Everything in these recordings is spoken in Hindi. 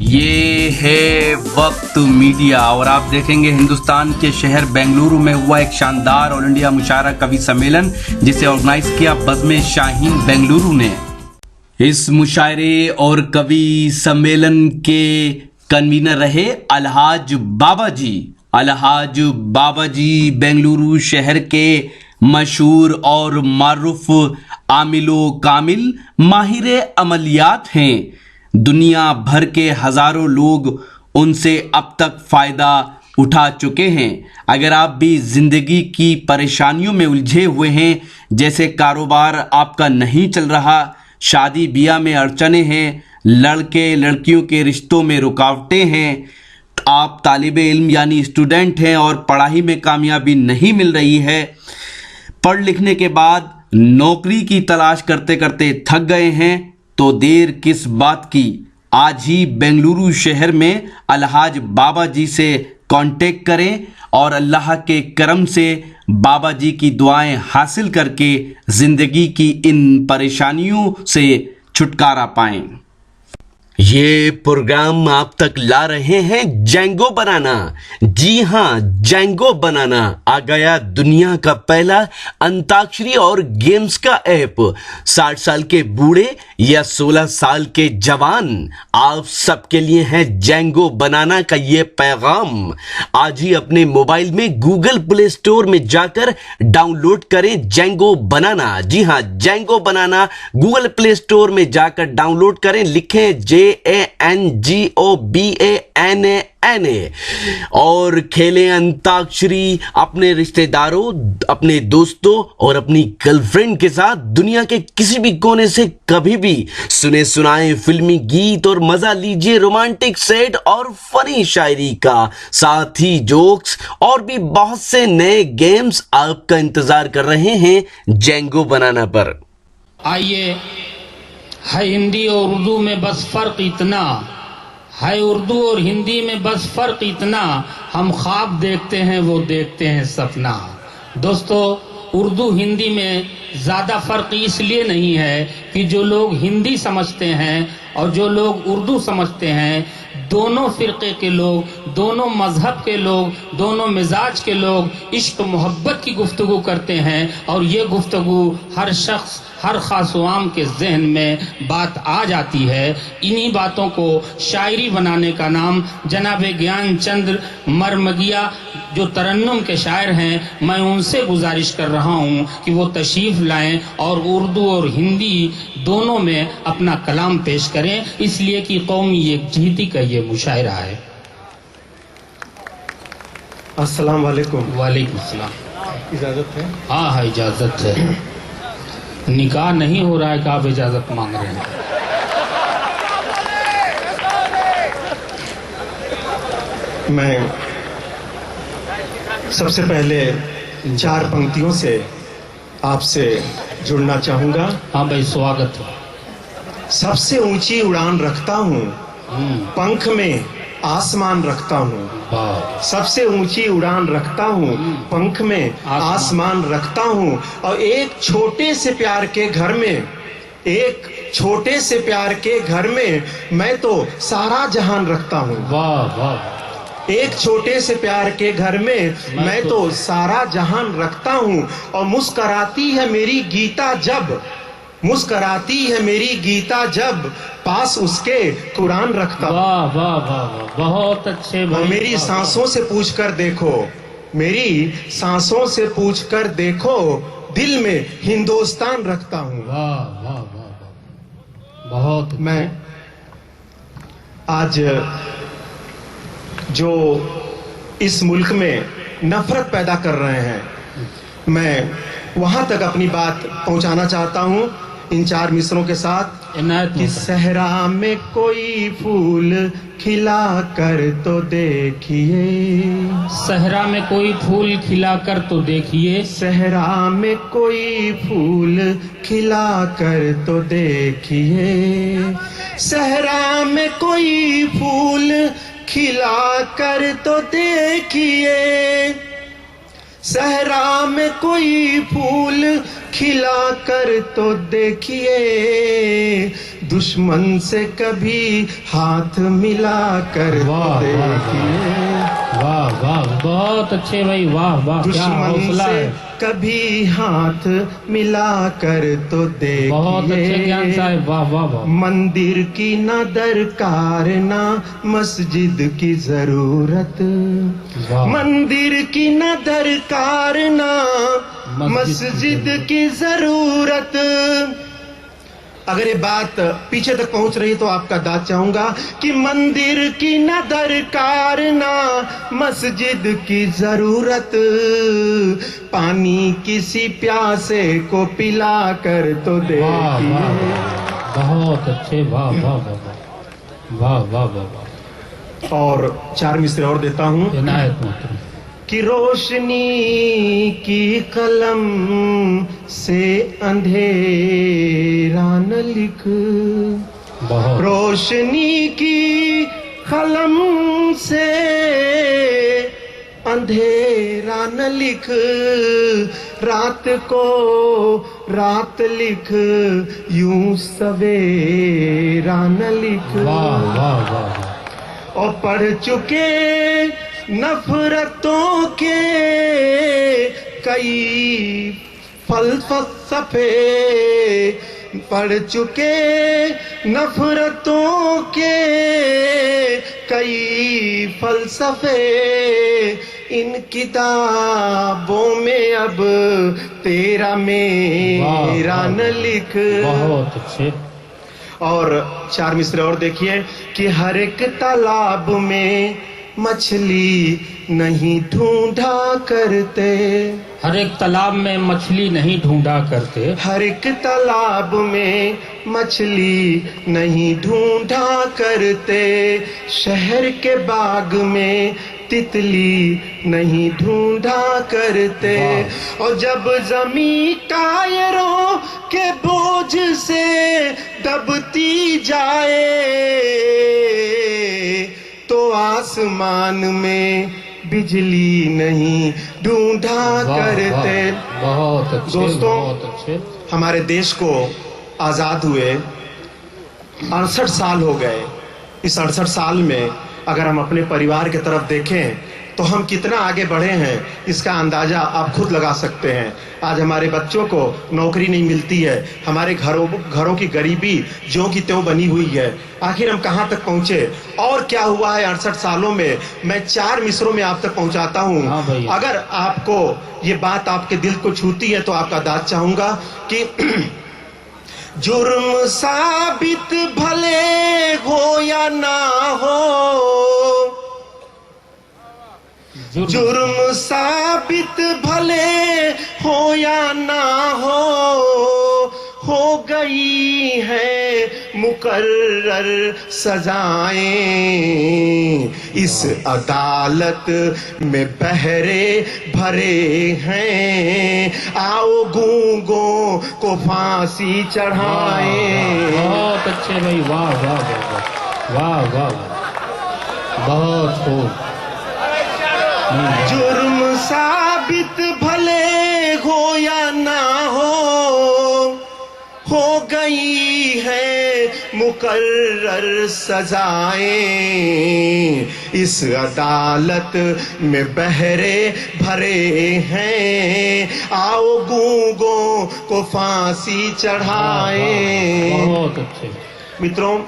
ये है वक्त मीडिया और आप देखेंगे हिंदुस्तान के शहर बेंगलुरु में हुआ एक शानदार ऑल इंडिया मुशायरा कवि सम्मेलन जिसे ऑर्गेनाइज किया बज़्म शाहीन बेंगलुरु ने। इस मुशायरे और कवि सम्मेलन के कन्वीनर रहे अलहाज बाबाजी। अलहाज बाबाजी बेंगलुरु शहर के मशहूर और मारूफ आमिलो कामिल माहिर अमलियात हैं। दुनिया भर के हजारों लोग उनसे अब तक फायदा उठा चुके हैं। अगर आप भी जिंदगी की परेशानियों में उलझे हुए हैं, जैसे कारोबार आपका नहीं चल रहा, शादी ब्याह में अड़चने हैं, लड़के लड़कियों के रिश्तों में रुकावटें हैं, आप तालिबे इल्म यानी स्टूडेंट हैं और पढ़ाई में कामयाबी नहीं मिल रही है, पढ़ लिखने के बाद नौकरी की तलाश करते करते थक गए हैं, तो देर किस बात की। आज ही बेंगलुरु शहर में अलहाज बाबा जी से कांटेक्ट करें और अल्लाह के करम से बाबा जी की दुआएं हासिल करके जिंदगी की इन परेशानियों से छुटकारा पाएं। ये प्रोग्राम आप तक ला रहे हैं जेंगो बनाना। जी हाँ, जेंगो बनाना आ गया दुनिया का पहला अंताक्षरी और गेम्स का ऐप। 60 साल के बूढ़े या 16 साल के जवान, आप सबके लिए है जेंगो बनाना का ये पैगाम। आज ही अपने मोबाइल में गूगल प्ले स्टोर में जाकर डाउनलोड करें जेंगो बनाना। जी हाँ, जेंगो बनाना गूगल प्ले स्टोर में जाकर डाउनलोड करें, लिखें JANGOBANANA और खेलें अंताक्षरी अपने रिश्तेदारों, अपने दोस्तों और अपनी गर्लफ्रेंड के साथ दुनिया के किसी भी कोने से कभी भी। सुने सुनाए फिल्मी गीत और मजा लीजिए रोमांटिक सेट और फनी शायरी का, साथ ही जोक्स और भी बहुत से नए गेम्स आपका इंतजार कर रहे हैं जेंगो बनाना पर। आइए, है हिंदी और उर्दू में बस फर्क इतना है, उर्दू और हिंदी में बस फर्क इतना, हम ख्वाब देखते हैं वो देखते हैं सपना। दोस्तों, उर्दू हिंदी में ज़्यादा फ़र्क इसलिए नहीं है कि जो लोग हिंदी समझते हैं और जो लोग उर्दू समझते हैं, दोनों फ़िरक़े के लोग, दोनों मज़हब के लोग, दोनों मिजाज के लोग इश्क मोहब्बत की गुफ्तगू करते हैं और ये गुफ्तगू हर शख्स, हर ख़ास व आम के जहन में बात आ जाती है। इन्हीं बातों को शायरी बनाने का नाम जनाब ज्ञान चंद्र मरमगिया जो तरन्नुम के शायर हैं, मैं उनसे गुजारिश कर रहा हूँ कि वो तशरीफ़ लाएं और उर्दू और हिंदी दोनों में अपना कलाम पेश करें, इसलिए कि कौमी यकजहती का ये मुशायरा है। अस्सलाम वालेकुम। वालेकुम अस्सलाम। इजाज़त है? हाँ हाँ, इजाज़त है। निकाह नहीं हो रहा है कि आप इजाज़त मांग रहे हैं? मैं सबसे पहले 4 पंक्तियों से आपसे जुड़ना चाहूँगा। हाँ भाई, स्वागत है। सबसे ऊंची उड़ान रखता हूँ, पंख में आसमान रखता हूँ। सबसे ऊंची उड़ान रखता हूँ, पंख में आसमान रखता हूँ। और एक छोटे से प्यार के घर में, एक छोटे से प्यार के घर में मैं तो सारा जहान रखता हूँ। वाह वाह। एक छोटे से प्यार के घर में मैं तो सारा जहान रखता हूँ। और मुस्कराती है मेरी गीता जब, मुस्कराती है मेरी गीता जब, पास उसके कुरान रखता हूँ। वाह वाह वाह वाह, बहुत अच्छे भाई। मेरी सांसों से पूछ कर देखो, मेरी सांसों से पूछ कर देखो, दिल में हिंदुस्तान रखता हूँ। वाह वाह वाह, बहुत। मैं आज जो इस मुल्क में नफरत पैदा कर रहे हैं, मैं वहां तक अपनी बात पहुंचाना चाहता हूं इन 4 मिसरों के साथ कि सहरा में कोई फूल खिला कर तो देखिए, सहरा में कोई फूल खिला कर तो देखिए, सहरा में कोई फूल खिला कर तो देखिए, सहरा में कोई फूल खिला कर तो देखिए, सहरा में कोई फूल खिला कर तो देखिए, दुश्मन से कभी हाथ मिला कर देखिए। वाह वाह, बहुत अच्छे भाई, वाह वाह, क्या दुश्मन हौसला से है। कभी हाथ मिला कर तो देखिए। बहुत अच्छे ज्ञान साहब, वाह वाह वाह। मंदिर की ना दरकार ना मस्जिद की जरूरत, वाह। मंदिर की ना दरकार ना मस्जिद की जरूरत। अगर ये बात पीछे तक पहुंच रही तो आपका दाद चाहूंगा कि मंदिर की ना दरकार ना मस्जिद की जरूरत, पानी किसी प्यासे को पिला कर तो वाह देखिए। वाह, बहुत अच्छे, वाह वाह वाह वाह वाह वाह वाह। और 4 मिसरे और देता हूं इनायत मोहतरम। कि रोशनी की कलम से अंधेरा न लिख, बहुत रोशनी की कलम से अंधेरा न लिख, रात को रात लिख यूं सवेरा न लिख। वाह वाह वाह। और पढ़ चुके नफरतों के कई फलसफे, पढ़ चुके नफरतों के कई फलसफे, इन किताबों में अब तेरा मेरा न लिख। बहुत अच्छे। और 4 मिसरे और देखिए कि हर एक तालाब में मछली नहीं ढूंढा करते, हर एक तालाब में मछली नहीं ढूंढा करते, हर एक तालाब में मछली नहीं ढूंढा करते, शहर के बाग में तितली नहीं ढूंढा करते। और जब जमी टायरों के बोझ से दबती जाए तो आसमान में बिजली नहीं ढूंढा करते। बहुत अच्छे, दोस्तों, बहुत अच्छे। हमारे देश को आजाद हुए 68 साल हो गए। इस 68 साल में अगर हम अपने परिवार की तरफ देखें तो हम कितना आगे बढ़े हैं इसका अंदाजा आप खुद लगा सकते हैं। आज हमारे बच्चों को नौकरी नहीं मिलती है, हमारे घरों की गरीबी ज्यों की त्यों बनी हुई है। आखिर हम कहां तक पहुंचे और क्या हुआ है 68 सालों में, मैं 4 मिसरों में आप तक पहुंचाता हूं। हाँ भैया। अगर आपको ये बात आपके दिल को छूती है तो आपका दाद चाहूंगा कि जुर्म साबित भले हो या ना हो, जुर्म साबित भले हो या ना हो गई है मुकर्रर सजाएं, इस अदालत में पहरे भरे हैं, आओ गूंगों को फांसी चढ़ाएं। बहुत अच्छे भाई, वाह वाह वाह वाह वाह वाह, बहुत खूब। जुर्म साबित भले हो या ना हो गई है मुकर्रर सजाएं, इस अदालत में बहरे भरे हैं, आओ गूंगों को फांसी चढ़ाएं। बहुत अच्छे। मित्रों,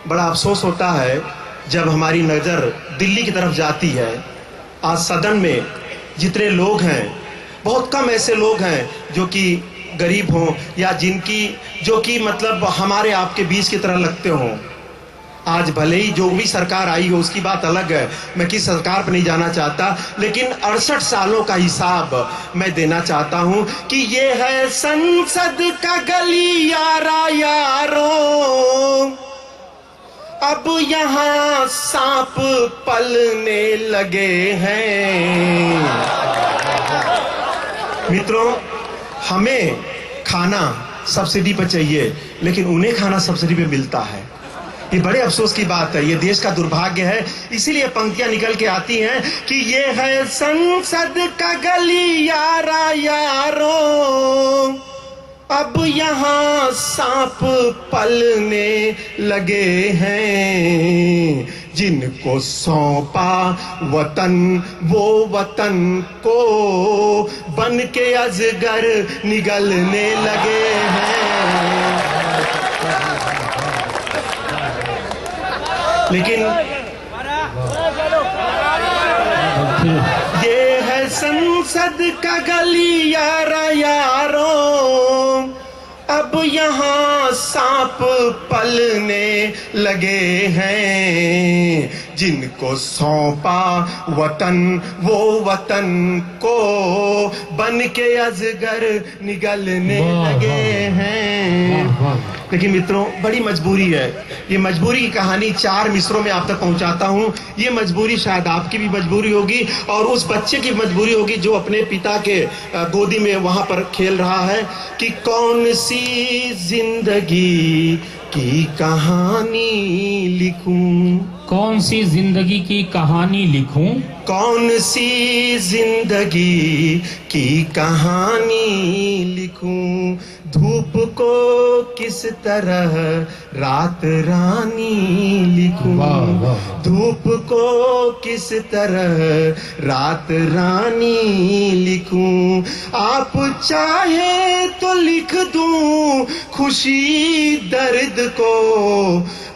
बड़ा अफसोस होता है जब हमारी नजर दिल्ली की तरफ जाती है। आज सदन में जितने लोग हैं, बहुत कम ऐसे लोग हैं जो कि गरीब हों या जो कि मतलब हमारे आपके बीच की तरह लगते हों। आज भले ही जो भी सरकार आई हो उसकी बात अलग है, मैं किस सरकार पर नहीं जाना चाहता, लेकिन 68 सालों का हिसाब मैं देना चाहता हूं कि ये है संसद का गलियारा यारों, अब यहाँ सांप पलने लगे हैं। मित्रों, हमें खाना सब्सिडी पर चाहिए लेकिन उन्हें खाना सब्सिडी पे मिलता है। ये बड़े अफसोस की बात है, ये देश का दुर्भाग्य है। इसीलिए पंक्तियां निकल के आती हैं कि ये है संसद का गलियारा यारों, अब यहाँ सांप पलने लगे हैं, जिनको सौंपा वतन वो वतन को बन के अजगर निगलने लगे हैं। लेकिन ये है संसद का गलियारा यारों, अब यहाँ सांप पलने लगे हैं, जिनको सौंपा वतन वो वतन को बन के अजगर निगलने लगे हैं। लेकिन मित्रों, बड़ी मजबूरी है। ये मजबूरी की कहानी 4 मिसरों में आप तक पहुंचाता हूं। ये मजबूरी शायद आपकी भी मजबूरी होगी और उस बच्चे की मजबूरी होगी जो अपने पिता के गोदी में वहां पर खेल रहा है कि कौन सी जिंदगी की कहानी लिखूं, कौन सी जिंदगी की कहानी लिखूं, कौन सी जिंदगी की कहानी लिखूं, धूप को किस तरह रात रानी लिखूं, धूप को किस तरह रात रानी लिखूं, आप चाहे तो लिख दूं खुशी दर्द को,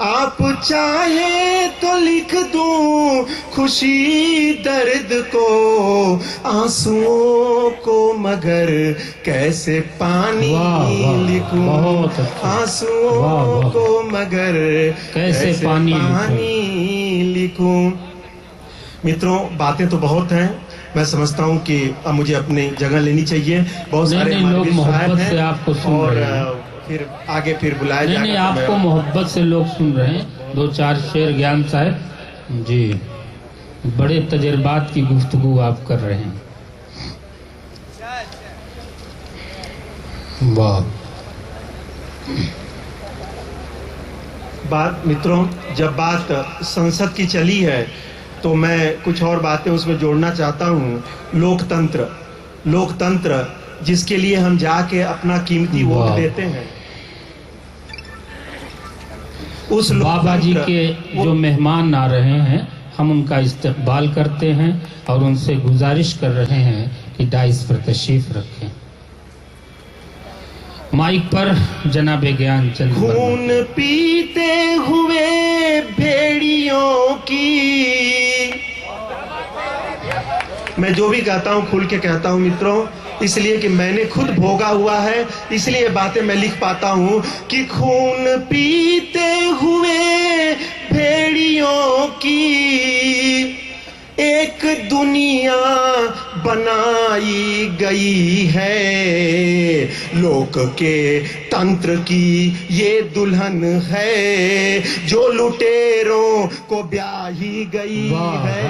आप चाहे तो लिख दूं खुशी दर्द को, आंसुओं को मगर कैसे पानी लिखूं, आंसुओं को मगर कैसे पानी लिखूं। मित्रों, बातें तो बहुत हैं। मैं समझता हूं कि अब मुझे अपनी जगह लेनी चाहिए। बहुत सारे लोग मोहब्बत से आपको सुन रहे हैं और फिर आगे फिर बुलाया जाएगा। नहीं, आपको मोहब्बत से लोग सुन रहे हैं। 2-4 शेर ज्ञान साहब जी, बड़े तजर्बात की गुफ्तगू आप कर रहे हैं। वाह। बात मित्रों, जब बात संसद की चली है तो मैं कुछ और बातें उसमें जोड़ना चाहता हूं। लोकतंत्र, लोकतंत्र जिसके लिए हम जाके अपना कीमती वोट देते हैं, उस बाबा जी के जो मेहमान आ रहे हैं, हम उनका इस्तकबाल करते हैं और उनसे गुजारिश कर रहे हैं कि डाइस पर तशरीफ रखें। माइक पर जनाब ज्ञान चंद। खून पीते हुए भेड़ियों की, मैं जो भी कहता हूं खुल के कहता हूं मित्रों, इसलिए कि मैंने खुद भोगा हुआ है, इसलिए ये बातें मैं लिख पाता हूं कि खून पीते हुए भेड़ियों की एक दुनिया बनाई गई है, लोक के तंत्र की ये दुल्हन है जो लुटेरों को ब्याही गई है।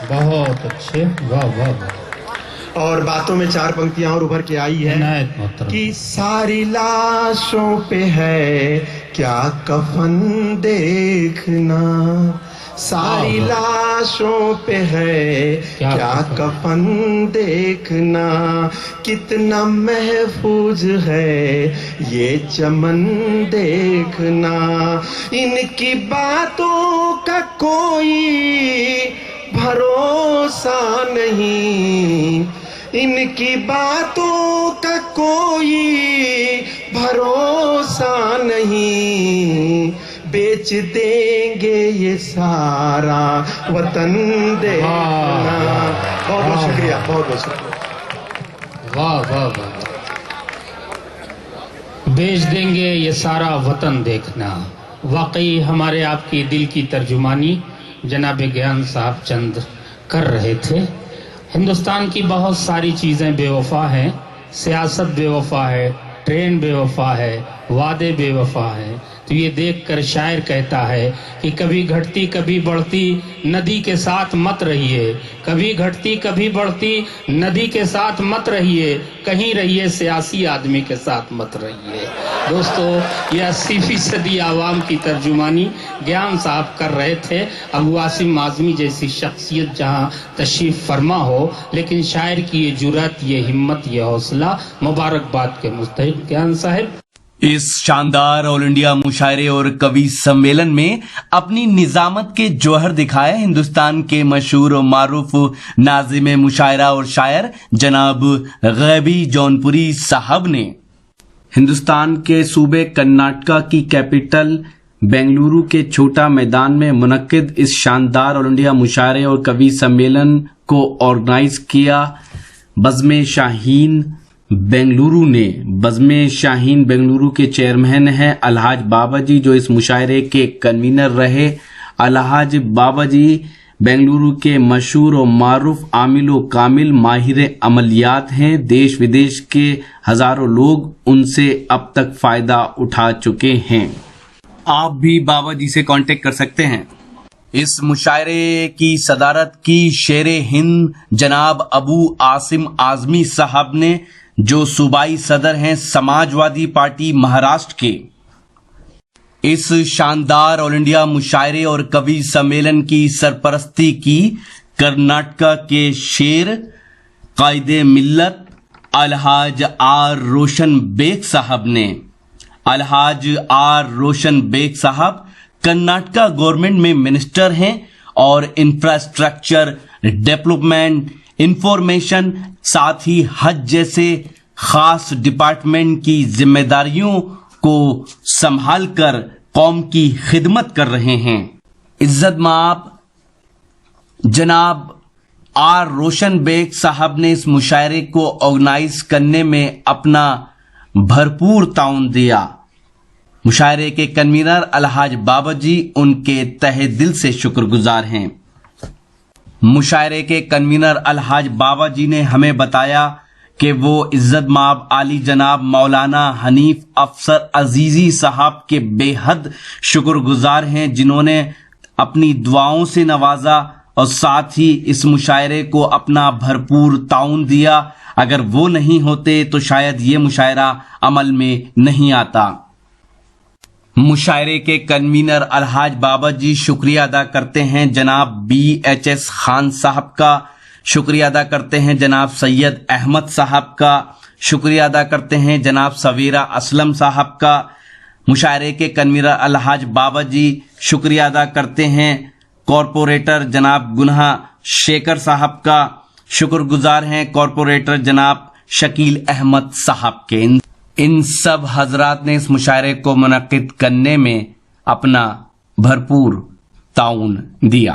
बहुत अच्छे, वाह वाह वाह। और बातों में 4 पंक्तियां और उभर के आई है कि सारी लाशों पे है क्या कफन देखना, सारी लाशों पे है क्या कफन देखना, कितना महफूज है ये चमन देखना, इनकी बातों का कोई भरोसा नहीं, इनकी बातों का कोई भरोसा नहीं, बेच देंगे ये सारा वतन देखना। बहुत बहुत शुक्रिया, बहुत बहुत शुक्रिया। वाह वाह वाह। बेच देंगे ये सारा वतन देखना। वाकई हमारे आपकी दिल की तर्जुमानी जनाब ज्ञान साहब चंद कर रहे थे। हिंदुस्तान की बहुत सारी चीज़ें बेवफा हैं, सियासत बेवफा है, ट्रेन बेवफा है, वादे बेवफा है, तो ये देखकर शायर कहता है कि कभी घटती कभी बढ़ती नदी के साथ मत रहिए, कभी घटती कभी बढ़ती नदी के साथ मत रहिए, कहीं रहिए सियासी आदमी के साथ मत रहिए। दोस्तों, यह 80% आवाम की तर्जुमानी ज्ञान साहब कर रहे थे। अबू वासिम आज़मी जैसी शख्सियत जहाँ तशरीफ फरमा हो, लेकिन शायर की ये जुर्रत, ये हिम्मत, ये हौसला मुबारकबाद के मुस्तहिक ज्ञान साहब। इस शानदार ऑल इंडिया मुशायरे और कवि सम्मेलन में अपनी निजामत के जौहर दिखाए हिंदुस्तान के मशहूर और मारूफ नाज़िम मुशायरा और शायर जनाब गैबी जौनपुरी साहब ने हिंदुस्तान के सूबे कर्नाटका की कैपिटल बेंगलुरु के छोटा मैदान में मुनक्किद इस शानदार ऑल इंडिया मुशायरे और कवि सम्मेलन को ऑर्गेनाइज किया। बज़्म शाहीन बेंगलुरु ने बज़्म शाहीन बेंगलुरु के चेयरमैन हैं अलहाज बाबा जी, जो इस मुशायरे के कन्वीनर रहे। अलहाज बाबा जी बेंगलुरु के मशहूर और मारूफ आमिल व कामिल माहिर अमलियात हैं। देश विदेश के हजारों लोग उनसे अब तक फायदा उठा चुके हैं। आप भी बाबा जी से कांटेक्ट कर सकते हैं। इस मुशायरे की सदारत की शेरे हिंद जनाब अबू आसिम आज़मी साहब ने, जो सूबाई सदर हैं समाजवादी पार्टी महाराष्ट्र के। इस शानदार ऑल इंडिया मुशायरे और कवि सम्मेलन की सरपरस्ती की कर्नाटका के शेर कायदे मिल्लत अलहाज आर रोशन बेग साहब ने। अलहाज आर रोशन बेग साहब कर्नाटका गवर्नमेंट में मिनिस्टर हैं और इंफ्रास्ट्रक्चर डेवलपमेंट, इंफॉर्मेशन, साथ ही हज जैसे खास डिपार्टमेंट की जिम्मेदारियों को संभालकर कौम की खिदमत कर रहे हैं। इज्जत माब जनाब आर रोशन बेग साहब ने इस मुशायरे को ऑर्गेनाइज करने में अपना भरपूर ताउन दिया। मुशायरे के कन्वीनर अलहाज बाबा जी उनके तहे दिल से शुक्रगुजार हैं। मुशायरे के कन्वीनर अलहाज बाबा जी ने हमें बताया कि वो इज्जत माब आली जनाब मौलाना हनीफ अफसर अजीजी साहब के बेहद शुक्रगुजार हैं, जिन्होंने अपनी दुआओं से नवाजा और साथ ही इस मुशायरे को अपना भरपूर ताउन दिया। अगर वो नहीं होते तो शायद ये मुशायरा अमल में नहीं आता। मुशायरे के कन्वीनर अलहाज बाबा जी शुक्रिया अदा करते हैं जनाब BHS खान साहब का, शुक्रिया अदा करते हैं जनाब सैयद अहमद साहब का, शुक्रिया अदा करते हैं जनाब सवेरा असलम साहब का। मुशायरे के कन्वीनर अलहाज बाबा जी शुक्रिया अदा करते हैं कॉरपोरेटर जनाब गुन्हा शेखर साहब का, शुक्रगुजार हैं कॉरपोरेटर जनाब शकील अहमद साहब के। इन सब हजरात ने इस मुशायरे को मुनक्किद करने में अपना भरपूर ताउन दिया।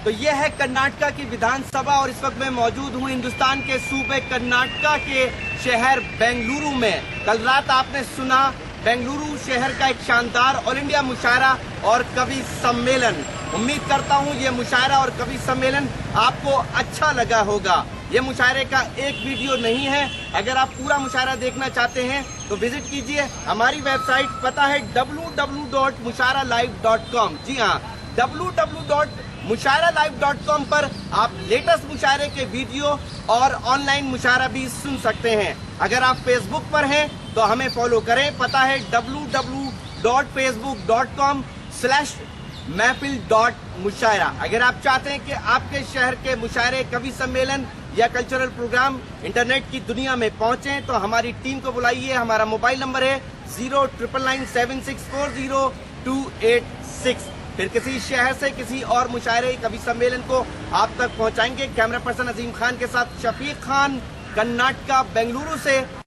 तो यह है कर्नाटका की विधानसभा और इस वक्त मैं मौजूद हूँ हिंदुस्तान के सूबे कर्नाटका के शहर बेंगलुरु में। कल रात आपने सुना बेंगलुरु शहर का एक शानदार ऑल इंडिया मुशायरा और कवि सम्मेलन। उम्मीद करता हूँ ये मुशायरा और कवि सम्मेलन आपको अच्छा लगा होगा। ये मुशायरे का एक वीडियो नहीं है, अगर आप पूरा मुशायरा देखना चाहते हैं तो विजिट कीजिए हमारी वेबसाइट, पता है www.musharalive.com। जी हाँ, www.musharalive.com पर आप लेटेस्ट मुशायरे के वीडियो और ऑनलाइन मुशायरा भी सुन सकते हैं। अगर आप फेसबुक पर हैं तो हमें फॉलो करें, पता है www.facebook.com/महफिल.मुशायरा। अगर आप चाहते हैं कि आपके शहर के मुशायरे, कवि सम्मेलन या कल्चरल प्रोग्राम इंटरनेट की दुनिया में पहुंचे तो हमारी टीम को बुलाइए। हमारा मोबाइल नंबर है 09997640286। फिर किसी शहर से किसी और मुशायरे, कवि सम्मेलन को आप तक पहुंचाएंगे। कैमरा पर्सन अजीम खान के साथ शफीक खान, कर्नाटका बेंगलुरु से।